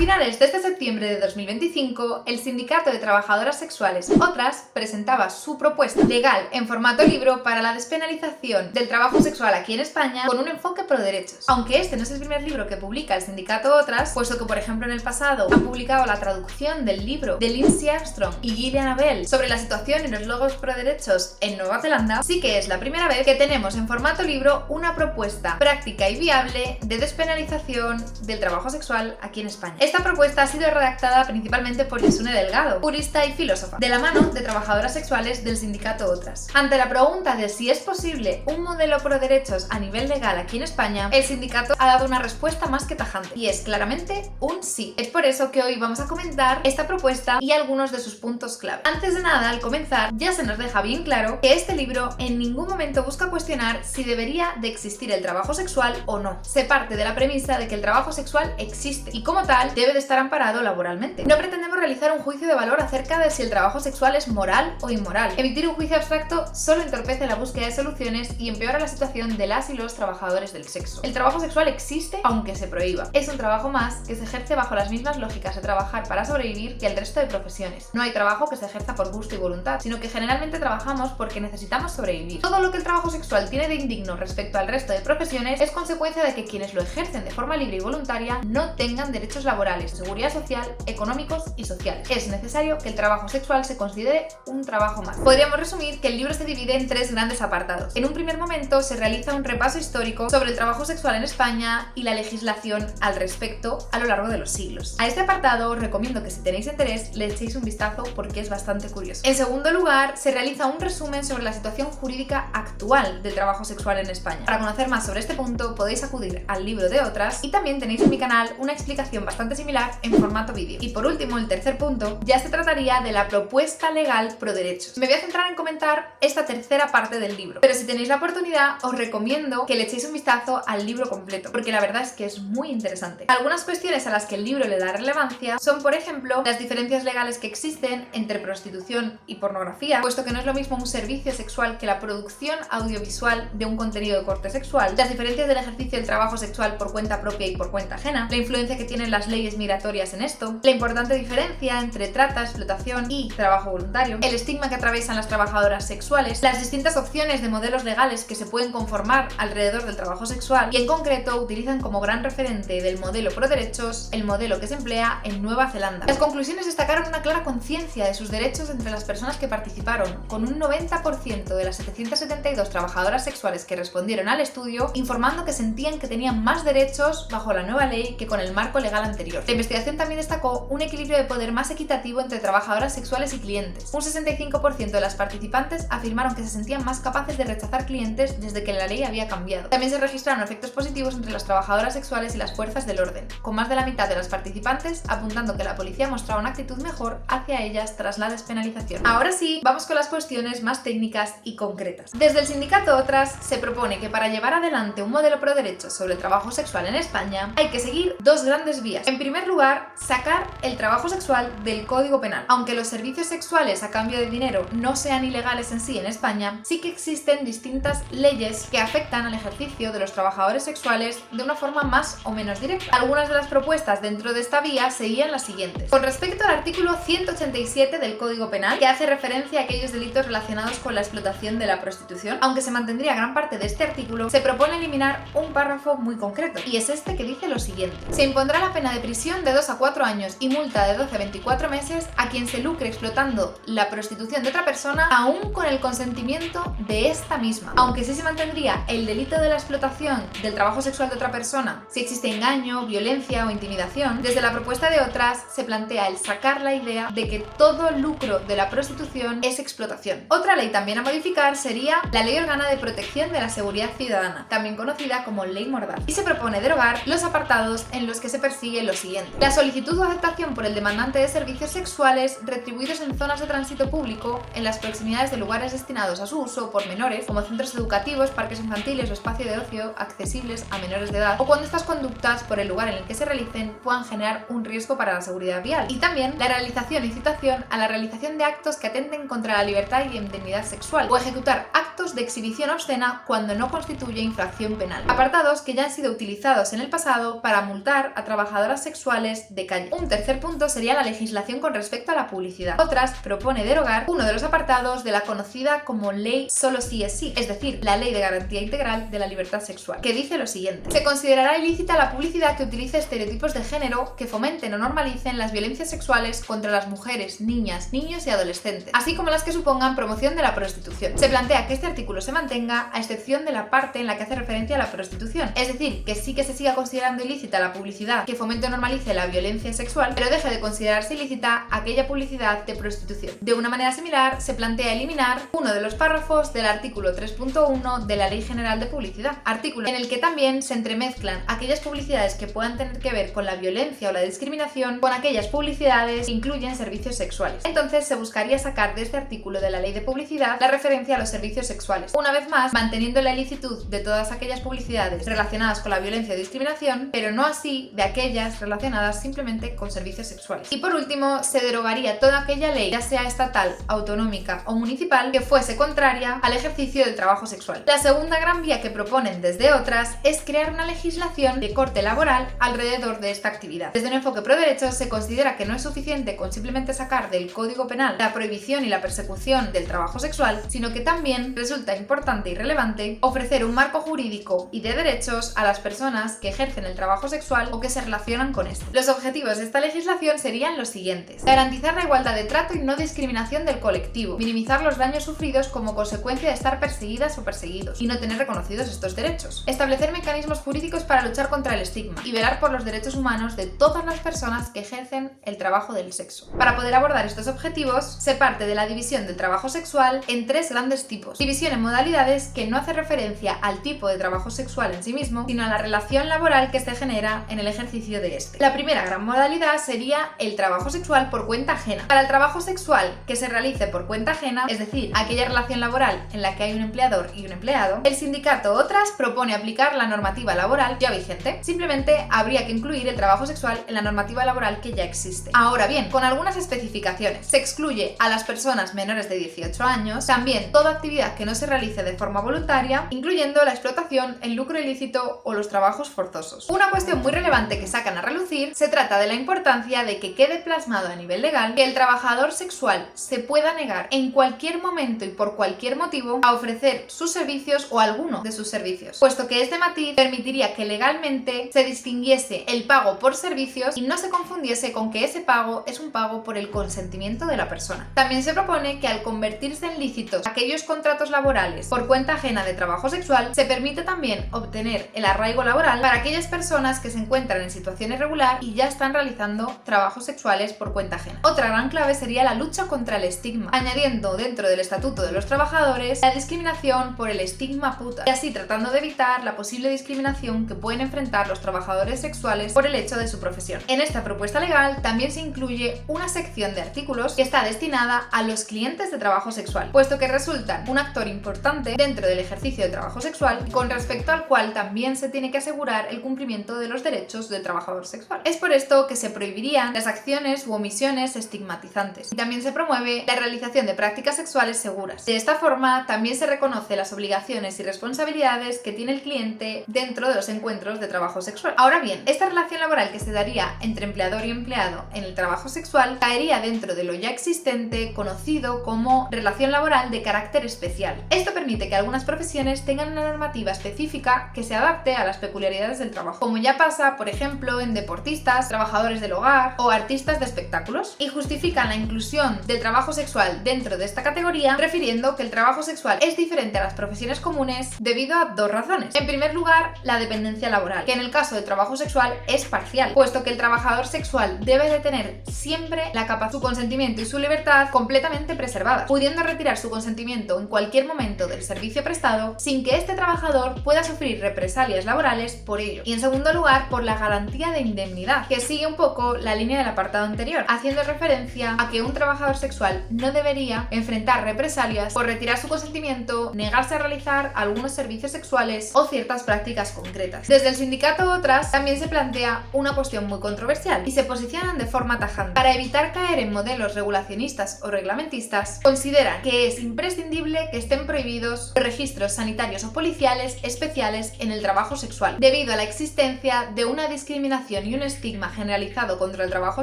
finales de este septiembre de 2025, el Sindicato de Trabajadoras Sexuales Otras presentaba su propuesta legal en formato libro para la despenalización del trabajo sexual aquí en España con un enfoque pro derechos. Aunque este no es el primer libro que publica el Sindicato Otras, puesto que por ejemplo en el pasado han publicado la traducción del libro de Lindsay Armstrong y Gillian Abel sobre la situación y los logros pro derechos en Nueva Zelanda, sí que es la primera vez que tenemos en formato libro una propuesta práctica y viable de despenalización del trabajo sexual aquí en España. Esta propuesta ha sido redactada principalmente por Yasune Delgado, jurista y filósofa, de la mano de trabajadoras sexuales del Sindicato Otras. Ante la pregunta de si es posible un modelo pro derechos a nivel legal aquí en España, el sindicato ha dado una respuesta más que tajante, y es claramente un sí. Es por eso que hoy vamos a comentar esta propuesta y algunos de sus puntos clave. Antes de nada, al comenzar, ya se nos deja bien claro que este libro en ningún momento busca cuestionar si debería de existir el trabajo sexual o no. Se parte de la premisa de que el trabajo sexual existe y como tal debe de estar amparado laboralmente. No pretendemos realizar un juicio de valor acerca de si el trabajo sexual es moral o inmoral. Emitir un juicio abstracto solo entorpece la búsqueda de soluciones y empeora la situación de las y los trabajadores del sexo. El trabajo sexual existe aunque se prohíba. Es un trabajo más que se ejerce bajo las mismas lógicas de trabajar para sobrevivir que el resto de profesiones. No hay trabajo que se ejerza por gusto y voluntad, sino que generalmente trabajamos porque necesitamos sobrevivir. Todo lo que el trabajo sexual tiene de indigno respecto al resto de profesiones es consecuencia de que quienes lo ejercen de forma libre y voluntaria no tengan derechos laborales, seguridad social, económicos y sociales. Es necesario que el trabajo sexual se considere un trabajo más. Podríamos resumir que el libro se divide en tres grandes apartados. En un primer momento se realiza un repaso histórico sobre el trabajo sexual en España y la legislación al respecto a lo largo de los siglos. A este apartado os recomiendo que si tenéis interés le echéis un vistazo porque es bastante curioso. En segundo lugar, se realiza un resumen sobre la situación jurídica actual del trabajo sexual en España. Para conocer más sobre este punto podéis acudir al libro de Otras y también tenéis en mi canal una explicación bastante similar en formato vídeo. Y por último, el tercer punto ya se trataría de la propuesta legal pro derechos. Me voy a centrar en comentar esta tercera parte del libro, pero si tenéis la oportunidad os recomiendo que le echéis un vistazo al libro completo porque la verdad es que es muy interesante. Algunas cuestiones a las que el libro le da relevancia son, por ejemplo, las diferencias legales que existen entre prostitución y pornografía, puesto que no es lo mismo un servicio sexual que la producción audiovisual de un contenido de corte sexual, las diferencias del ejercicio del trabajo sexual por cuenta propia y por cuenta ajena, la influencia que tienen las leyes migratorias en esto, la importante diferencia entre trata, explotación y trabajo voluntario, el estigma que atraviesan las trabajadoras sexuales, las distintas opciones de modelos legales que se pueden conformar alrededor del trabajo sexual y en concreto utilizan como gran referente del modelo pro derechos el modelo que se emplea en Nueva Zelanda. Las conclusiones destacaron una clara conciencia de sus derechos entre las personas que participaron, con un 90% de las 772 trabajadoras sexuales que respondieron al estudio informando que sentían que tenían más derechos bajo la nueva ley que con el marco legal anterior. La investigación también destacó un equilibrio de poder más equitativo entre trabajadoras sexuales y clientes. Un 65% de las participantes afirmaron que se sentían más capaces de rechazar clientes desde que la ley había cambiado. También se registraron efectos positivos entre las trabajadoras sexuales y las fuerzas del orden, con más de la mitad de las participantes apuntando que la policía mostraba una actitud mejor hacia ellas tras la despenalización. Ahora sí, vamos con las cuestiones más técnicas y concretas. Desde el sindicato Otras se propone que para llevar adelante un modelo pro derechos sobre el trabajo sexual en España hay que seguir dos grandes vías. En primer lugar, sacar el trabajo sexual del Código Penal. Aunque los servicios sexuales a cambio de dinero no sean ilegales en sí en España, sí que existen distintas leyes que afectan al ejercicio de los trabajadores sexuales de una forma más o menos directa. Algunas de las propuestas dentro de esta vía seguían las siguientes. Con respecto al artículo 187 del Código Penal, que hace referencia a aquellos delitos relacionados con la explotación de la prostitución, aunque se mantendría gran parte de este artículo, se propone eliminar un párrafo muy concreto, y es este que dice lo siguiente: se impondrá la pena de prisión de 2 a 4 años y multa de 12 a 24 meses a quien se lucre explotando la prostitución de otra persona, aún con el consentimiento de esta misma. Aunque sí se mantendría el delito de la explotación del trabajo sexual de otra persona si existe engaño, violencia o intimidación, desde la propuesta de Otras se plantea el sacar la idea de que todo lucro de la prostitución es explotación. Otra ley también a modificar sería la Ley Organa de Protección de la Seguridad Ciudadana, también conocida como Ley Mordaz, y se propone derogar los apartados en los que se persigue lo siguiente: la solicitud o aceptación por el demandante de servicios sexuales retribuidos en zonas de tránsito público en las proximidades de lugares destinados a su uso por menores, como centros educativos, parques infantiles o espacio de ocio accesibles a menores de edad, o cuando estas conductas por el lugar en el que se realicen puedan generar un riesgo para la seguridad vial. Y también la realización y incitación a la realización de actos que atenten contra la libertad y indemnidad sexual, o ejecutar actos de exhibición obscena cuando no constituye infracción penal. Apartados que ya han sido utilizados en el pasado para multar a trabajadoras sexuales de calle. Un tercer punto sería la legislación con respecto a la publicidad. Otras propone derogar uno de los apartados de la conocida como Ley Solo Sí es Sí, es decir, la Ley de Garantía Integral de la Libertad Sexual, que dice lo siguiente: se considerará ilícita la publicidad que utilice estereotipos de género que fomenten o normalicen las violencias sexuales contra las mujeres, niñas, niños y adolescentes, así como las que supongan promoción de la prostitución. Se plantea que este artículo se mantenga a excepción de la parte en la que hace referencia a la prostitución, es decir, que sí que se siga considerando ilícita la publicidad que fomente o normalice la violencia sexual, pero deje de considerarse ilícita aquella publicidad de prostitución. De una manera similar, se plantea eliminar uno de los párrafos del artículo 3.1 de la Ley General de Publicidad, artículo en el que también se entremezclan aquellas publicidades que puedan tener que ver con la violencia o la discriminación con aquellas publicidades que incluyen servicios sexuales. Entonces se buscaría sacar de este artículo de la Ley de Publicidad la referencia a los servicios sexuales, una vez más manteniendo la ilicitud de todas aquellas publicidades relacionadas con la violencia o discriminación, pero no así de aquellas relacionadas simplemente con servicios sexuales. Y por último, se derogaría toda aquella ley, ya sea estatal, autonómica o municipal, que fuese contraria al ejercicio del trabajo sexual. La segunda gran vía que proponen desde otras es crear una legislación de corte laboral alrededor de esta actividad. Desde un enfoque pro derechos se considera que no es suficiente con simplemente sacar del Código Penal la prohibición y la persecución del trabajo sexual, sino que también resulta importante y relevante ofrecer un marco jurídico y de derechos a las personas que ejercen el trabajo sexual o que se relacionan con esto. Los objetivos de esta legislación serían los siguientes: garantizar la igualdad de trato y no discriminación del colectivo, minimizar los daños sufridos como consecuencia de estar perseguidas o perseguidos y no tener reconocidos estos derechos, establecer mecanismos jurídicos para luchar contra el estigma y velar por los derechos humanos de todas las personas que ejercen el trabajo del sexo. Para poder abordar estos objetivos, se parte de la división del trabajo sexual en tres grandes tipos. División en modalidades, que no hace referencia al tipo de trabajo sexual en sí mismo, sino a la relación laboral que se genera en el ejercicio de este. La primera gran modalidad sería el trabajo sexual por cuenta ajena. Para el trabajo sexual que se realice por cuenta ajena, es decir, aquella relación laboral en la que hay un empleador y un empleado, el sindicato Otras propone aplicar la normativa laboral ya vigente. Simplemente habría que incluir el trabajo sexual en la normativa laboral que ya existe. Ahora bien, con algunas especificaciones. Se excluye a las personas menores de 18 años, también toda actividad que no se realice de forma voluntaria, incluyendo la explotación, el lucro ilícito o los trabajos forzosos. Una cuestión muy relevante que sacan a relucir se trata de la importancia de que quede plasmado a nivel legal que el trabajador sexual se pueda negar en cualquier momento y por cualquier motivo a ofrecer sus servicios o alguno de sus servicios, puesto que este matiz permitiría que legalmente se distinguiese el pago por servicios y no se confundiese con que ese pago es un pago por el consentimiento de la persona. También se propone que al convertirse en lícitos aquellos contratos laborales por cuenta ajena de trabajo sexual, se permite también obtener el arraigo laboral para aquellas personas que se encuentran en situación irregular y ya están realizando trabajos sexuales por cuenta ajena. Otra gran clave sería la lucha contra el estigma, añadiendo dentro del Estatuto de los Trabajadores la discriminación por el estigma puta, y así tratando de evitar la posible discriminación que pueden enfrentar los trabajadores sexuales por el hecho de su profesión. En esta propuesta legal también se incluye una sección de artículos que está destinada a los clientes de trabajo sexual, puesto que resultan un actor importante dentro del ejercicio del trabajo sexual, con respecto al cual también se tiene que asegurar el cumplimiento de los derechos del trabajador sexual. Es por esto que se prohibirían las acciones u omisiones estigmatizantes. Y también se promueve la realización de prácticas sexuales seguras. De esta forma, también se reconoce las obligaciones y responsabilidades que tiene el cliente dentro de los encuentros de trabajo sexual. Ahora bien, esta relación laboral que se daría entre empleador y empleado en el trabajo sexual caería dentro de lo ya existente, conocido como relación laboral de carácter especial. Esto permite que algunas profesiones tengan una normativa específica que se adapte a las peculiaridades del trabajo, como ya pasa, por ejemplo, en deportistas, trabajadores del hogar o artistas de espectáculos, y justifican la inclusión del trabajo sexual dentro de esta categoría, refiriendo que el trabajo sexual es diferente a las profesiones comunes debido a dos razones. En primer lugar, la dependencia laboral, que en el caso del trabajo sexual es parcial, puesto que el trabajador sexual debe de tener siempre la capacidad, su consentimiento y su libertad completamente preservadas, pudiendo retirar su consentimiento en cualquier momento del servicio prestado sin que este trabajador pueda sufrir represalias laborales por ello. Y en segundo lugar, por la garantía de indemnidad, que sigue un poco la línea del apartado anterior, haciendo referencia a que un trabajador sexual no debería enfrentar represalias por retirar su consentimiento, negarse a realizar algunos servicios sexuales o ciertas prácticas concretas. Desde el sindicato Otras también se plantea una cuestión muy controversial y se posicionan de forma tajante. Para evitar caer en modelos regulacionistas o reglamentistas, consideran que es imprescindible que estén prohibidos los registros sanitarios o policiales especiales en el trabajo sexual, debido a la existencia de una discriminación discriminación y un estigma generalizado contra el trabajo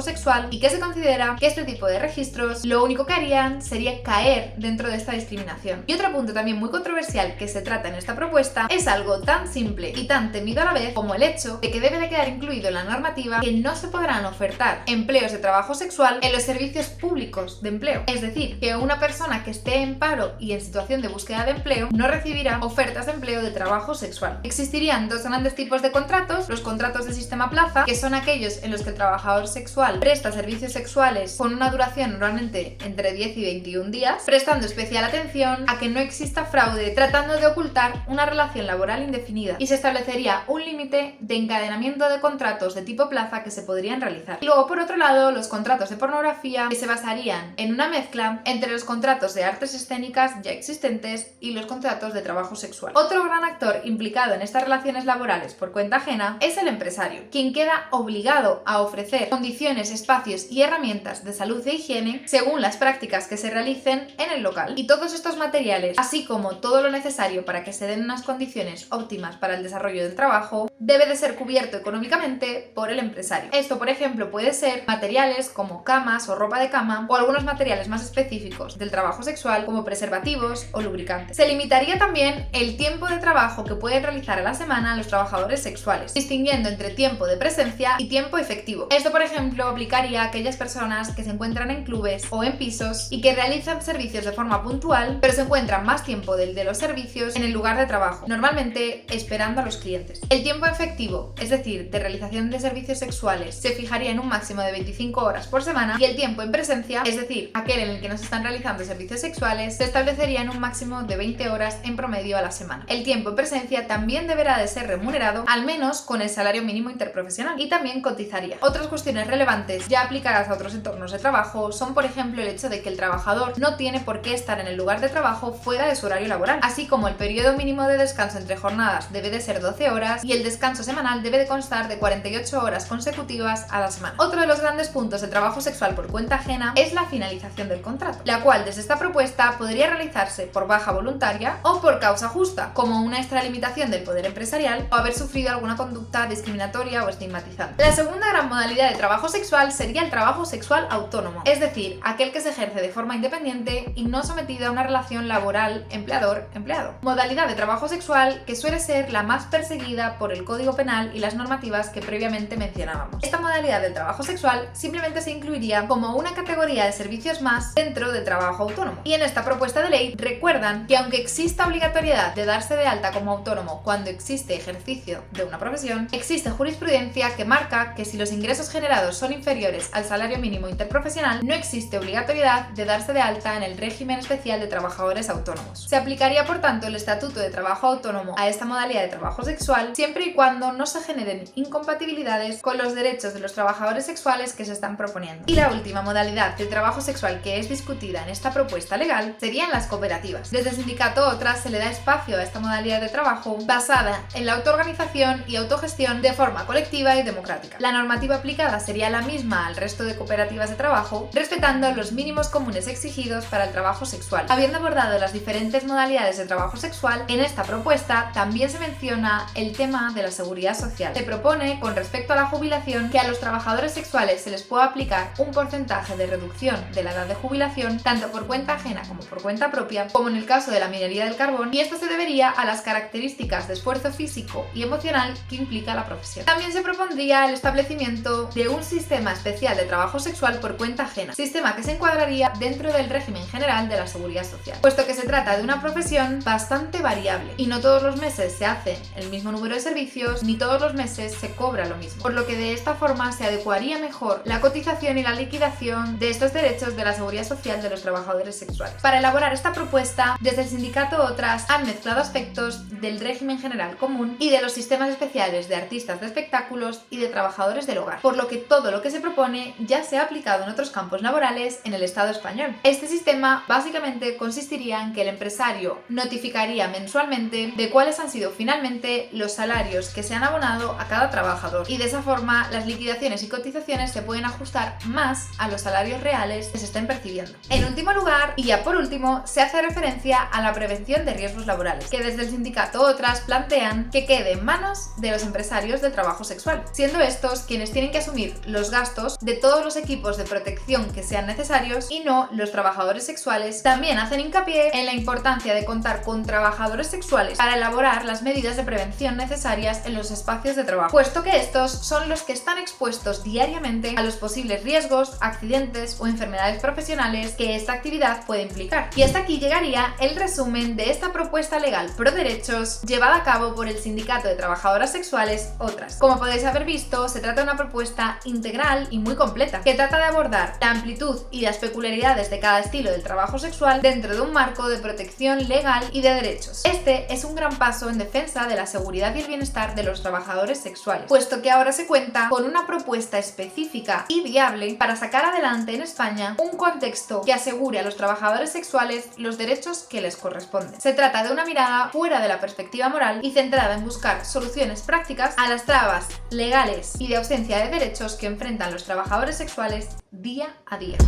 sexual y que se considera que este tipo de registros lo único que harían sería caer dentro de esta discriminación. Y otro punto también muy controversial que se trata en esta propuesta es algo tan simple y tan temido a la vez como el hecho de que debe de quedar incluido en la normativa que no se podrán ofertar empleos de trabajo sexual en los servicios públicos de empleo. Es decir, que una persona que esté en paro y en situación de búsqueda de empleo no recibirá ofertas de empleo de trabajo sexual. Existirían dos grandes tipos de contratos: los contratos de sistema plaza, que son aquellos en los que el trabajador sexual presta servicios sexuales con una duración normalmente entre 10 y 21 días, prestando especial atención a que no exista fraude, tratando de ocultar una relación laboral indefinida, y se establecería un límite de encadenamiento de contratos de tipo plaza que se podrían realizar. Y luego, por otro lado, los contratos de pornografía, que se basarían en una mezcla entre los contratos de artes escénicas ya existentes y los contratos de trabajo sexual. Otro gran actor implicado en estas relaciones laborales por cuenta ajena es el empresario, quien queda obligado a ofrecer condiciones, espacios y herramientas de salud e higiene según las prácticas que se realicen en el local. Y todos estos materiales, así como todo lo necesario para que se den unas condiciones óptimas para el desarrollo del trabajo, debe de ser cubierto económicamente por el empresario. Esto, por ejemplo, puede ser materiales como camas o ropa de cama, o algunos materiales más específicos del trabajo sexual como preservativos o lubricantes. Se limitaría también el tiempo de trabajo que pueden realizar a la semana los trabajadores sexuales, distinguiendo entre tiempo de presencia y tiempo efectivo. Esto, por ejemplo, aplicaría a aquellas personas que se encuentran en clubes o en pisos y que realizan servicios de forma puntual, pero se encuentran más tiempo del de los servicios en el lugar de trabajo, normalmente esperando a los clientes. El tiempo efectivo, es decir, de realización de servicios sexuales, se fijaría en un máximo de 25 horas por semana, y el tiempo en presencia, es decir, aquel en el que no se están realizando servicios sexuales, se establecería en un máximo de 20 horas en promedio a la semana. El tiempo en presencia también deberá de ser remunerado, al menos con el salario mínimo interprofesional, y también cotizaría. Otras cuestiones relevantes ya aplicadas a otros entornos de trabajo son, por ejemplo, el hecho de que el trabajador no tiene por qué estar en el lugar de trabajo fuera de su horario laboral, así como el periodo mínimo de descanso entre jornadas debe de ser 12 horas y el descanso semanal debe de constar de 48 horas consecutivas a la semana. Otro de los grandes puntos del trabajo sexual por cuenta ajena es la finalización del contrato, la cual desde esta propuesta podría realizarse por baja voluntaria o por causa justa, como una extralimitación del poder empresarial o haber sufrido alguna conducta discriminatoria o estigmatizante. La segunda gran modalidad de trabajo sexual sería el trabajo sexual autónomo, es decir, aquel que se ejerce de forma independiente y no sometido a una relación laboral empleador-empleado. Modalidad de trabajo sexual que suele ser la más perseguida por el Código Penal y las normativas que previamente mencionábamos. Esta modalidad del trabajo sexual simplemente se incluiría como una categoría de servicios más dentro del trabajo autónomo. Y en esta propuesta de ley recuerdan que aunque exista obligatoriedad de darse de alta como autónomo cuando existe ejercicio de una profesión, existe jurisprudencia que marca que si los ingresos generados son inferiores al salario mínimo interprofesional, no existe obligatoriedad de darse de alta en el régimen especial de trabajadores autónomos. Se aplicaría, por tanto, el Estatuto de Trabajo Autónomo a esta modalidad de trabajo sexual siempre y cuando no se generen incompatibilidades con los derechos de los trabajadores sexuales que se están proponiendo. Y la última modalidad de trabajo sexual que es discutida en esta propuesta legal serían las cooperativas. Desde el sindicato Otras se le da espacio a esta modalidad de trabajo basada en la autoorganización y autogestión de forma colectiva y democrática. La normativa aplicada sería la misma al resto de cooperativas de trabajo, respetando los mínimos comunes exigidos para el trabajo sexual. Habiendo abordado las diferentes modalidades de trabajo sexual, en esta propuesta también se menciona el tema de la seguridad social. Se propone, con respecto a la jubilación, que a los trabajadores sexuales se les pueda aplicar un porcentaje de reducción de la edad de jubilación, tanto por cuenta ajena como por cuenta propia, como en el caso de la minería del carbón, y esto se debería a las características de esfuerzo físico y emocional que implica la profesión. También se propondría el establecimiento de un sistema especial de trabajo sexual por cuenta ajena, sistema que se encuadraría dentro del régimen general de la seguridad social, puesto que se trata de una profesión bastante variable y no todos los meses se hace el mismo número de servicios ni todos los meses se cobra lo mismo, por lo que de esta forma se adecuaría mejor la cotización y la liquidación de estos derechos de la seguridad social de los trabajadores sexuales. Para elaborar esta propuesta, desde el sindicato Otras han mezclado aspectos del régimen general común y de los sistemas especiales de artistas de espectáculos y de trabajadores del hogar, por lo que todo lo que se propone ya se ha aplicado en otros campos laborales en el Estado español. Este sistema básicamente consistiría en que el empresario notificaría mensualmente de cuáles han sido finalmente los salarios salarios que se han abonado a cada trabajador, y de esa forma las liquidaciones y cotizaciones se pueden ajustar más a los salarios reales que se estén percibiendo. En último lugar, y ya por último, se hace referencia a la prevención de riesgos laborales, que desde el sindicato Otras plantean que quede en manos de los empresarios del trabajo sexual, siendo estos quienes tienen que asumir los gastos de todos los equipos de protección que sean necesarios y no los trabajadores sexuales. También hacen hincapié en la importancia de contar con trabajadores sexuales para elaborar las medidas de prevención necesarias en los espacios de trabajo, puesto que estos son los que están expuestos diariamente a los posibles riesgos, accidentes o enfermedades profesionales que esta actividad puede implicar. Y hasta aquí llegaría el resumen de esta propuesta legal pro derechos llevada a cabo por el Sindicato de Trabajadoras Sexuales Otras. Como podéis haber visto, se trata de una propuesta integral y muy completa, que trata de abordar la amplitud y las peculiaridades de cada estilo del trabajo sexual dentro de un marco de protección legal y de derechos. Este es un gran paso en defensa de la seguridad y el bienestar de los trabajadores sexuales, puesto que ahora se cuenta con una propuesta específica y viable para sacar adelante en España un contexto que asegure a los trabajadores sexuales los derechos que les corresponden. Se trata de una mirada fuera de la perspectiva moral y centrada en buscar soluciones prácticas a las trabas legales y de ausencia de derechos que enfrentan los trabajadores sexuales día a día.